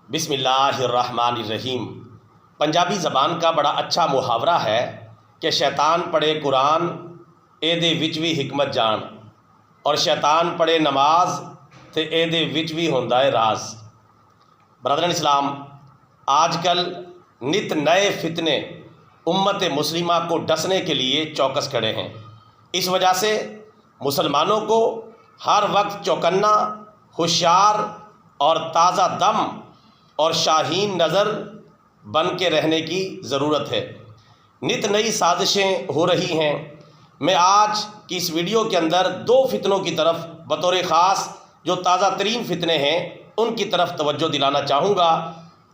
بسم اللہ الرحمن الرحیم۔ پنجابی زبان کا بڑا اچھا محاورہ ہے کہ شیطان پڑھے قرآن اے دے وچ وی حکمت جان، اور شیطان پڑھے نماز تے اے دے وچ وی ہوندا ہے راز۔ برادران اسلام، آج کل نت نئے فتنے امت مسلمہ کو ڈسنے کے لیے چوکس کھڑے ہیں۔ اس وجہ سے مسلمانوں کو ہر وقت چوکنا، ہوشیار اور تازہ دم اور شاہین نظر بن کے رہنے کی ضرورت ہے۔ نت نئی سازشیں ہو رہی ہیں۔ میں آج کی اس ویڈیو کے اندر دو فتنوں کی طرف بطور خاص جو تازہ ترین فتنے ہیں ان کی طرف توجہ دلانا چاہوں گا،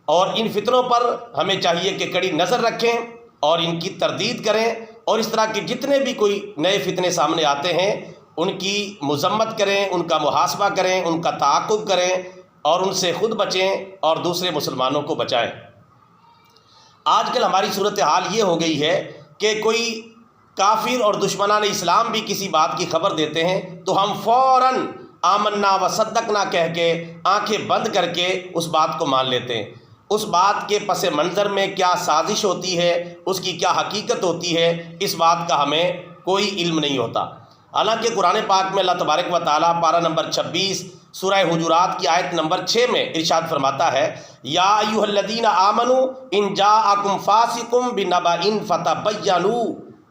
اور ان فتنوں پر ہمیں چاہیے کہ کڑی نظر رکھیں اور ان کی تردید کریں، اور اس طرح کے جتنے بھی کوئی نئے فتنے سامنے آتے ہیں ان کی مذمت کریں، ان کا محاسبہ کریں، ان کا تعاقب کریں اور ان سے خود بچیں اور دوسرے مسلمانوں کو بچائیں۔ آج کل ہماری صورتحال یہ ہو گئی ہے کہ کوئی کافر اور دشمنان اسلام بھی کسی بات کی خبر دیتے ہیں تو ہم فوراً آمنا و صدقنا کہہ کے آنکھیں بند کر کے اس بات کو مان لیتے ہیں۔ اس بات کے پس منظر میں کیا سازش ہوتی ہے، اس کی کیا حقیقت ہوتی ہے، اس بات کا ہمیں کوئی علم نہیں ہوتا۔ حالانکہ قرآن پاک میں اللہ تبارک و تعالیٰ پارہ نمبر 26 سورہ حجرات کی آیت نمبر 6 میں ارشاد فرماتا ہے، یا ایھا الذین آمنوا ان جاءکم فاسق بنبأ فتبینوا،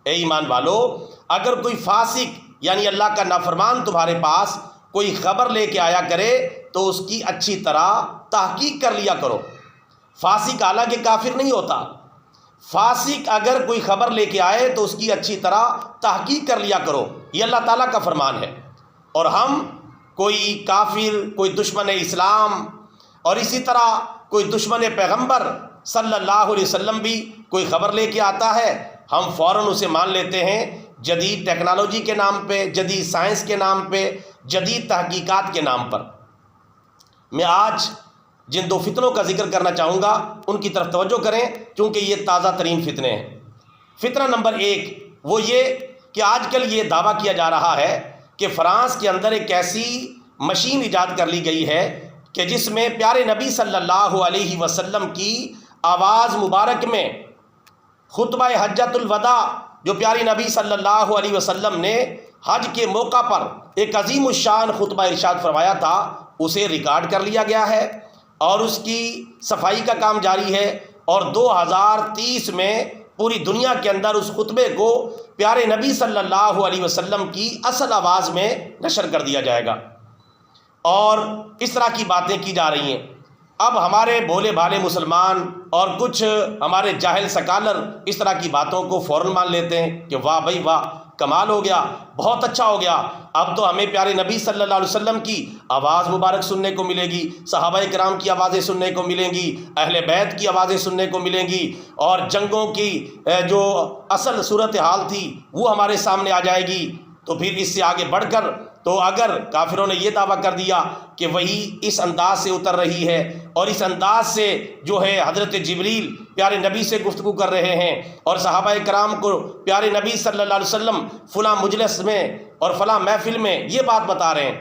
اے ایمان والو، اگر کوئی فاسق یعنی اللہ کا نافرمان تمہارے پاس کوئی خبر لے کے آیا کرے تو اس کی اچھی طرح تحقیق کر لیا کرو۔ فاسق حالانکہ کافر نہیں ہوتا، فاسق اگر کوئی خبر لے کے آئے تو اس کی اچھی طرح تحقیق کر لیا کرو، یہ اللہ تعالیٰ کا فرمان ہے۔ اور ہم کوئی کافر، کوئی دشمن اسلام اور اسی طرح کوئی دشمن پیغمبر صلی اللہ علیہ وسلم بھی کوئی خبر لے کے آتا ہے، ہم فوراً اسے مان لیتے ہیں جدید ٹیکنالوجی کے نام پہ، جدید سائنس کے نام پہ، جدید تحقیقات کے نام پر۔ میں آج جن دو فتنوں کا ذکر کرنا چاہوں گا ان کی طرف توجہ کریں کیونکہ یہ تازہ ترین فتنے ہیں۔ فتنہ نمبر 1 وہ یہ کہ آج کل یہ دعویٰ کیا جا رہا ہے کہ فرانس کے اندر ایک ایسی مشین ایجاد کر لی گئی ہے کہ جس میں پیارے نبی صلی اللہ علیہ وسلم کی آواز مبارک میں خطبہ حجۃ الوداع جو پیارے نبی صلی اللہ علیہ وسلم نے حج کے موقع پر ایک عظیم الشان خطبہ ارشاد فرمایا تھا، اسے ریکارڈ کر لیا گیا ہے اور اس کی صفائی کا کام جاری ہے، اور 2030 میں پوری دنیا کے اندر اس خطبے کو پیارے نبی صلی اللہ علیہ وسلم کی اصل آواز میں نشر کر دیا جائے گا، اور اس طرح کی باتیں کی جا رہی ہیں۔ اب ہمارے بھولے بھالے مسلمان اور کچھ ہمارے جاہل سکالر اس طرح کی باتوں کو فوراً مان لیتے ہیں کہ واہ بھائی واہ، کمال ہو گیا، بہت اچھا ہو گیا، اب تو ہمیں پیارے نبی صلی اللہ علیہ وسلم کی آواز مبارک سننے کو ملے گی، صحابہ کرام کی آوازیں سننے کو ملیں گی، اہل بیت کی آوازیں سننے کو ملیں گی، اور جنگوں کی جو اصل صورتحال تھی وہ ہمارے سامنے آ جائے گی۔ تو پھر اس سے آگے بڑھ کر تو اگر کافروں نے یہ دعویٰ کر دیا کہ وہی اس انداز سے اتر رہی ہے اور اس انداز سے جو ہے حضرت جبریل پیارے نبی سے گفتگو کر رہے ہیں اور صحابہ کرام کو پیارے نبی صلی اللہ علیہ وسلم فلاں مجلس میں اور فلاں محفل میں یہ بات بتا رہے ہیں،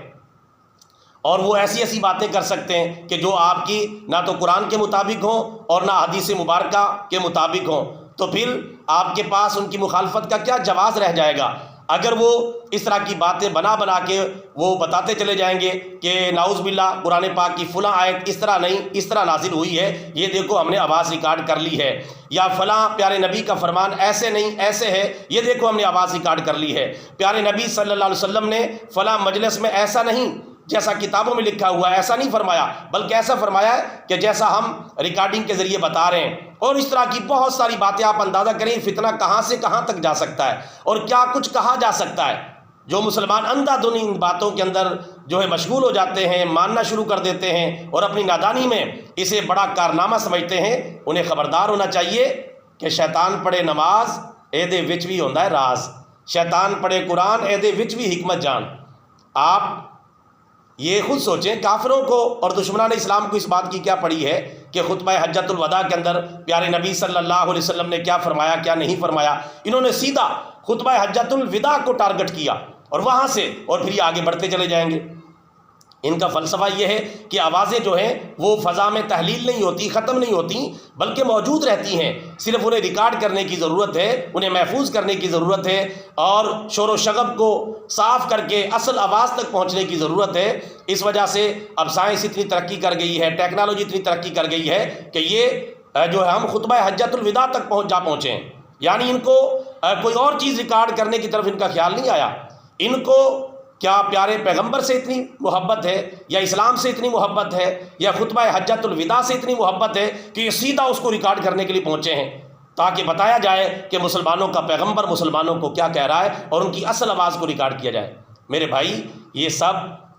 اور وہ ایسی ایسی باتیں کر سکتے ہیں کہ جو آپ کی نہ تو قرآن کے مطابق ہوں اور نہ حدیث مبارکہ کے مطابق ہوں، تو پھر آپ کے پاس ان کی مخالفت کا کیا جواز رہ جائے گا؟ اگر وہ اس طرح کی باتیں بنا کے وہ بتاتے چلے جائیں گے کہ نعوذ باللہ قرآن پاک کی فلاں آیت اس طرح نہیں، اس طرح نازل ہوئی ہے، یہ دیکھو ہم نے آواز ریکارڈ کر لی ہے، یا فلاں پیارے نبی کا فرمان ایسے نہیں ایسے ہے، یہ دیکھو ہم نے آواز ریکارڈ کر لی ہے، پیارے نبی صلی اللہ علیہ وسلم نے فلاں مجلس میں ایسا نہیں جیسا کتابوں میں لکھا ہوا ہے، ایسا نہیں فرمایا، بلکہ ایسا فرمایا ہے کہ جیسا ہم ریکارڈنگ کے ذریعے بتا رہے ہیں۔ اور اس طرح کی بہت ساری باتیں آپ اندازہ کریں فتنہ کہاں سے کہاں تک جا سکتا ہے اور کیا کچھ کہا جا سکتا ہے۔ جو مسلمان اندھا دھند ان باتوں کے اندر جو ہے مشغول ہو جاتے ہیں، ماننا شروع کر دیتے ہیں اور اپنی نادانی میں اسے بڑا کارنامہ سمجھتے ہیں، انہیں خبردار ہونا چاہیے کہ شیطان پڑھے نماز اے دے وچ وی ہوندا ہے راز، شیطان پڑھے قرآن اے دے وچ وی حکمت جان۔ آپ یہ خود سوچیں، کافروں کو اور دشمنان اسلام کو اس بات کی کیا پڑی ہے کہ خطبہ حجۃ الوداع کے اندر پیارے نبی صلی اللہ علیہ وسلم نے کیا فرمایا کیا نہیں فرمایا؟ انہوں نے سیدھا خطبہ حجۃ الوداع کو ٹارگٹ کیا اور وہاں سے اور پھر یہ آگے بڑھتے چلے جائیں گے۔ ان کا فلسفہ یہ ہے کہ آوازیں جو ہیں وہ فضا میں تحلیل نہیں ہوتی، ختم نہیں ہوتی، بلکہ موجود رہتی ہیں، صرف انہیں ریکارڈ کرنے کی ضرورت ہے، انہیں محفوظ کرنے کی ضرورت ہے، اور شور و شغب کو صاف کر کے اصل آواز تک پہنچنے کی ضرورت ہے۔ اس وجہ سے اب سائنس اتنی ترقی کر گئی ہے، ٹیکنالوجی اتنی ترقی کر گئی ہے کہ یہ جو ہے ہم خطبہ حجۃ الوداع تک پہنچے ہیں، یعنی ان کو کوئی اور چیز ریکارڈ کرنے کی طرف ان کا خیال نہیں آیا۔ ان کو کیا پیارے پیغمبر سے اتنی محبت ہے، یا اسلام سے اتنی محبت ہے، یا خطبہ حجۃ الوداع سے اتنی محبت ہے کہ یہ سیدھا اس کو ریکارڈ کرنے کے لیے پہنچے ہیں، تاکہ بتایا جائے کہ مسلمانوں کا پیغمبر مسلمانوں کو کیا کہہ رہا ہے اور ان کی اصل آواز کو ریکارڈ کیا جائے۔ میرے بھائی، یہ سب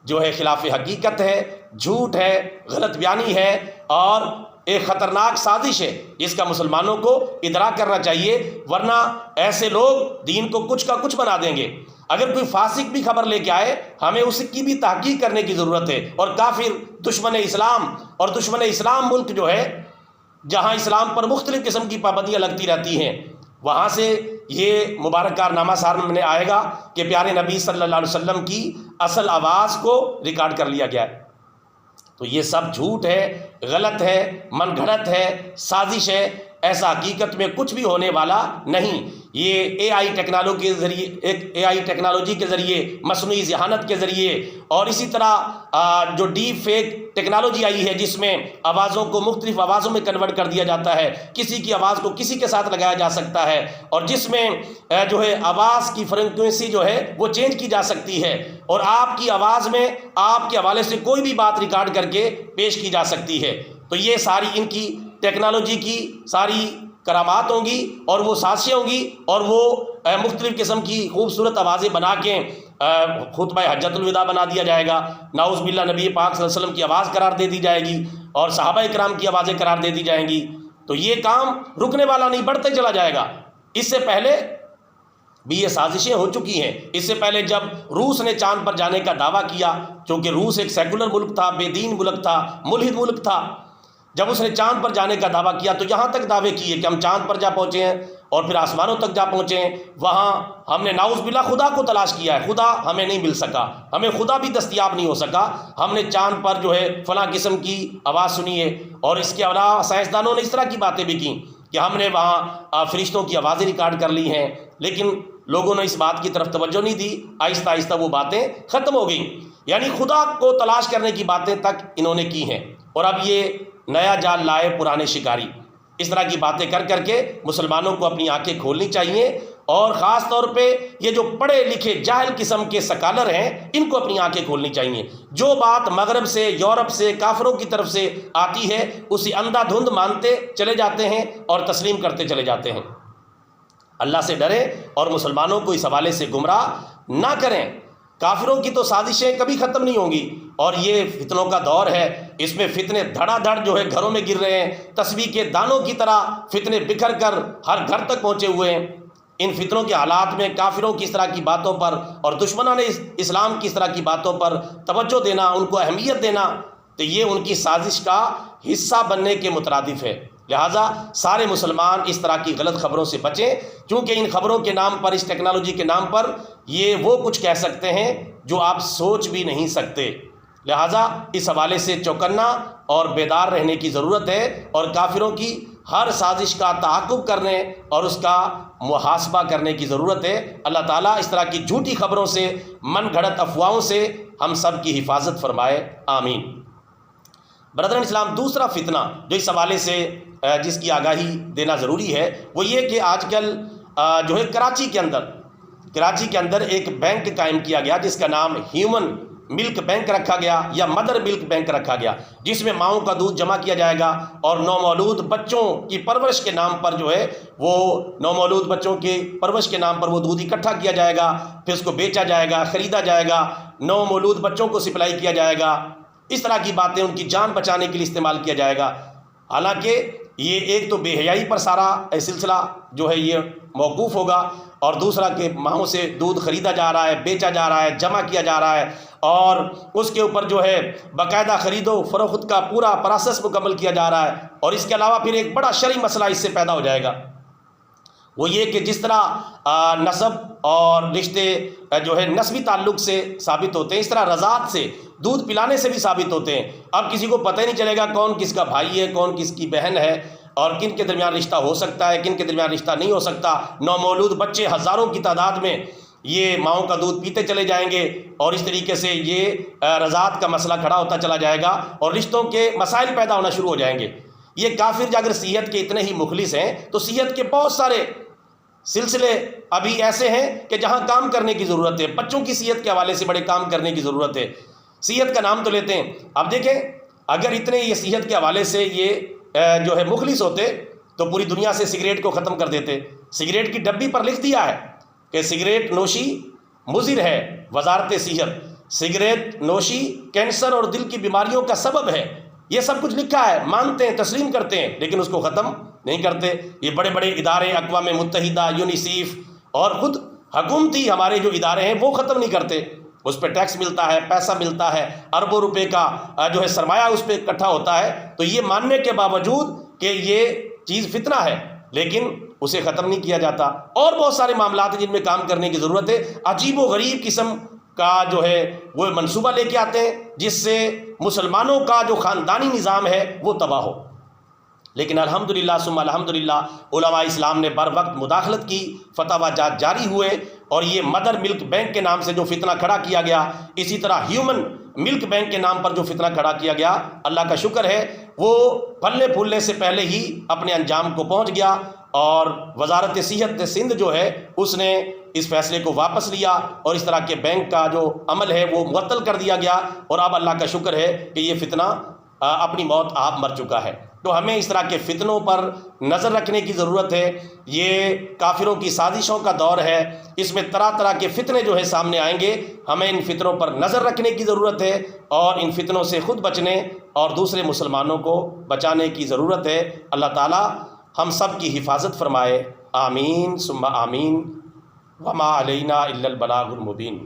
جو ہے خلاف حقیقت ہے، جھوٹ ہے، غلط بیانی ہے، اور ایک خطرناک سازش ہے جس کا مسلمانوں کو ادراک کرنا چاہیے، ورنہ ایسے لوگ دین کو کچھ کا کچھ بنا دیں گے۔ اگر کوئی فاسق بھی خبر لے کے آئے، ہمیں اس کی بھی تحقیق کرنے کی ضرورت ہے، اور کافر دشمن اسلام اور دشمن اسلام ملک جو ہے، جہاں اسلام پر مختلف قسم کی پابندیاں لگتی رہتی ہیں، وہاں سے یہ مبارک کارنامہ سامنے آئے گا کہ پیارے نبی صلی اللہ علیہ وسلم کی اصل آواز کو ریکارڈ کر لیا گیا ہے۔ تو یہ سب جھوٹ ہے، غلط ہے، من گھڑت ہے، سازش ہے، ایسا حقیقت میں کچھ بھی ہونے والا نہیں۔ یہ اے آئی ٹیکنالوجی کے ذریعے، مصنوعی ذہانت کے ذریعے، اور اسی طرح جو ڈیپ فیک ٹیکنالوجی آئی ہے جس میں آوازوں کو مختلف آوازوں میں کنورٹ کر دیا جاتا ہے، کسی کی آواز کو کسی کے ساتھ لگایا جا سکتا ہے، اور جس میں جو ہے آواز کی فریکوینسی جو ہے وہ چینج کی جا سکتی ہے، اور آپ کی آواز میں آپ کے حوالے سے کوئی بھی بات ریکارڈ کر کے پیش کی جا سکتی ہے۔ تو یہ ساری ان کی ٹیکنالوجی کی ساری کرامات ہوں گی، اور وہ سازشیں ہوں گی، اور وہ مختلف قسم کی خوبصورت آوازیں بنا کے خطبہ حجۃ الوداع بنا دیا جائے گا، نعوذ باللہ نبی پاک صلی اللہ علیہ وسلم کی آواز قرار دے دی جائے گی، اور صحابہ کرام کی آوازیں قرار دے دی جائیں گی۔ تو یہ کام رکنے والا نہیں، بڑھتے چلا جائے گا۔ اس سے پہلے بھی یہ سازشیں ہو چکی ہیں۔ اس سے پہلے جب روس نے چاند پر جانے کا دعویٰ کیا، چونکہ روس ایک سیکولر ملک تھا، بے دین ملک تھا، ملحد ملک تھا، جب اس نے چاند پر جانے کا دعویٰ کیا تو یہاں تک دعوے کیے کہ ہم چاند پر جا پہنچے ہیں اور پھر آسمانوں تک جا پہنچے ہیں، وہاں ہم نے نعوذ باللہ خدا کو تلاش کیا ہے، خدا ہمیں نہیں مل سکا، ہمیں خدا بھی دستیاب نہیں ہو سکا، ہم نے چاند پر جو ہے فلاں قسم کی آواز سنی ہے۔ اور اس کے علاوہ سائنسدانوں نے اس طرح کی باتیں بھی کی کہ ہم نے وہاں فرشتوں کی آوازیں ریکارڈ کر لی ہیں، لیکن لوگوں نے اس بات کی طرف توجہ نہیں دی، آہستہ آہستہ وہ باتیں ختم ہو گئیں، یعنی خدا کو تلاش کرنے کی باتیں تک انہوں نے کی ہیں۔ اور اب یہ نیا جال لائے پرانے شکاری، اس طرح کی باتیں کر کر کے مسلمانوں کو اپنی آنکھیں کھولنی چاہیے، اور خاص طور پہ یہ جو پڑھے لکھے جاہل قسم کے سکالر ہیں ان کو اپنی آنکھیں کھولنی چاہیے۔ جو بات مغرب سے، یورپ سے، کافروں کی طرف سے آتی ہے اسے اندھا دھند مانتے چلے جاتے ہیں اور تسلیم کرتے چلے جاتے ہیں۔ اللہ سے ڈریں اور مسلمانوں کو اس حوالے سے گمراہ نہ کریں۔ کافروں کی تو سازشیں کبھی ختم نہیں ہوں گی، اور یہ فتنوں کا دور ہے، اس میں فتنے دھڑا دھڑ جو ہے گھروں میں گر رہے ہیں، تسبیح کے دانوں کی طرح فتنے بکھر کر ہر گھر تک پہنچے ہوئے ہیں۔ ان فتنوں کے حالات میں کافروں کی اس طرح کی باتوں پر اور دشمنوں نے اسلام کی اس طرح کی باتوں پر توجہ دینا، ان کو اہمیت دینا، تو یہ ان کی سازش کا حصہ بننے کے مترادف ہے۔ لہٰذا سارے مسلمان اس طرح کی غلط خبروں سے بچیں، کیونکہ ان خبروں کے نام پر، اس ٹیکنالوجی کے نام پر یہ وہ کچھ کہہ سکتے ہیں جو آپ سوچ بھی نہیں سکتے۔ لہٰذا اس حوالے سے چوکنا اور بیدار رہنے کی ضرورت ہے، اور کافروں کی ہر سازش کا تعاقب کرنے اور اس کا محاسبہ کرنے کی ضرورت ہے۔ اللہ تعالیٰ اس طرح کی جھوٹی خبروں سے، من گھڑت افواہوں سے ہم سب کی حفاظت فرمائے، آمین۔ برادران اسلام، دوسرا فتنہ جو اس حوالے سے جس کی آگاہی دینا ضروری ہے وہ یہ کہ آج کل جو ہے کراچی کے اندر ایک بینک قائم کیا گیا جس کا نام ہیومن ملک بینک رکھا گیا یا مدر ملک بینک رکھا گیا، جس میں ماؤں کا دودھ جمع کیا جائے گا، اور نومولود بچوں کی پرورش کے نام پر جو ہے وہ نومولود بچوں کی پرورش کے نام پر وہ دودھ اکٹھا کیا جائے گا، پھر اس کو بیچا جائے گا، خریدا جائے گا، نومولود بچوں کو سپلائی کیا جائے گا، اس طرح کی باتیں ان کی جان بچانے کے لیے استعمال کیا جائے گا۔ حالانکہ یہ ایک تو بے حیائی پر سارا سلسلہ جو ہے یہ موقوف ہوگا، اور دوسرا کہ ماہوں سے دودھ خریدا جا رہا ہے، بیچا جا رہا ہے، جمع کیا جا رہا ہے، اور اس کے اوپر جو ہے باقاعدہ خرید و فروخت کا پورا پروسیس مکمل کیا جا رہا ہے، اور اس کے علاوہ پھر ایک بڑا شرعی مسئلہ اس سے پیدا ہو جائے گا۔ وہ یہ کہ جس طرح نسب اور رشتے جو ہے نسبی تعلق سے ثابت ہوتے ہیں، اس طرح رضاعت سے، دودھ پلانے سے بھی ثابت ہوتے ہیں۔ اب کسی کو پتہ ہی نہیں چلے گا کون کس کا بھائی ہے، کون کس کی بہن ہے، اور کن کے درمیان رشتہ ہو سکتا ہے، کن کے درمیان رشتہ نہیں ہو سکتا۔ نومولود بچے ہزاروں کی تعداد میں یہ ماؤں کا دودھ پیتے چلے جائیں گے، اور اس طریقے سے یہ رضاعت کا مسئلہ کھڑا ہوتا چلا جائے گا اور رشتوں کے مسائل پیدا ہونا شروع ہو جائیں گے۔ یہ کافر اگر صحت کے اتنے ہی مخلص ہیں تو صحت کے بہت سارے سلسلے ابھی ایسے ہیں کہ جہاں کام کرنے کی ضرورت ہے، بچوں کی صحت کے حوالے سے بڑے کام کرنے کی ضرورت ہے۔ صحت کا نام تو لیتے ہیں، اب دیکھیں اگر اتنے یہ صحت کے حوالے سے یہ جو ہے مخلص ہوتے تو پوری دنیا سے سگریٹ کو ختم کر دیتے۔ سگریٹ کی ڈبی پر لکھ دیا ہے کہ سگریٹ نوشی مضر ہے، وزارت صحت، سگریٹ نوشی کینسر اور دل کی بیماریوں کا سبب ہے، یہ سب کچھ لکھا ہے، مانتے ہیں، تسلیم کرتے ہیں، لیکن اس کو ختم نہیں کرتے۔ یہ بڑے بڑے ادارے، اقوام متحدہ، یونیسیف اور خود حکومتی ہمارے جو ادارے ہیں وہ ختم نہیں کرتے۔ اس پہ ٹیکس ملتا ہے، پیسہ ملتا ہے، اربوں روپے کا جو ہے سرمایہ اس پہ اکٹھا ہوتا ہے، تو یہ ماننے کے باوجود کہ یہ چیز فتنہ ہے لیکن اسے ختم نہیں کیا جاتا۔ اور بہت سارے معاملات ہیں جن میں کام کرنے کی ضرورت ہے۔ عجیب و غریب قسم کا جو ہے وہ منصوبہ لے کے آتے ہیں جس سے مسلمانوں کا جو خاندانی نظام ہے وہ تباہ ہو، لیکن الحمدللہ ثم الحمدللہ علماء اسلام نے بر وقت مداخلت کی، فتاوی جات جاری ہوئے، اور یہ مدر ملک بینک کے نام سے جو فتنہ کھڑا کیا گیا، اسی طرح ہیومن ملک بینک کے نام پر جو فتنہ کھڑا کیا گیا، اللہ کا شکر ہے وہ پھلنے پھولنے سے پہلے ہی اپنے انجام کو پہنچ گیا، اور وزارت صحت سندھ جو ہے اس نے اس فیصلے کو واپس لیا، اور اس طرح کے بینک کا جو عمل ہے وہ معطل کر دیا گیا، اور اب اللہ کا شکر ہے کہ یہ فتنہ اپنی موت آپ مر چکا ہے۔ تو ہمیں اس طرح کے فتنوں پر نظر رکھنے کی ضرورت ہے۔ یہ کافروں کی سازشوں کا دور ہے، اس میں طرح طرح کے فتنے جو ہے سامنے آئیں گے، ہمیں ان فتنوں پر نظر رکھنے کی ضرورت ہے، اور ان فتنوں سے خود بچنے اور دوسرے مسلمانوں کو بچانے کی ضرورت ہے۔ اللہ تعالی ہم سب کی حفاظت فرمائے، آمین ثم آمین، وما علینا الا البلاغ المبین۔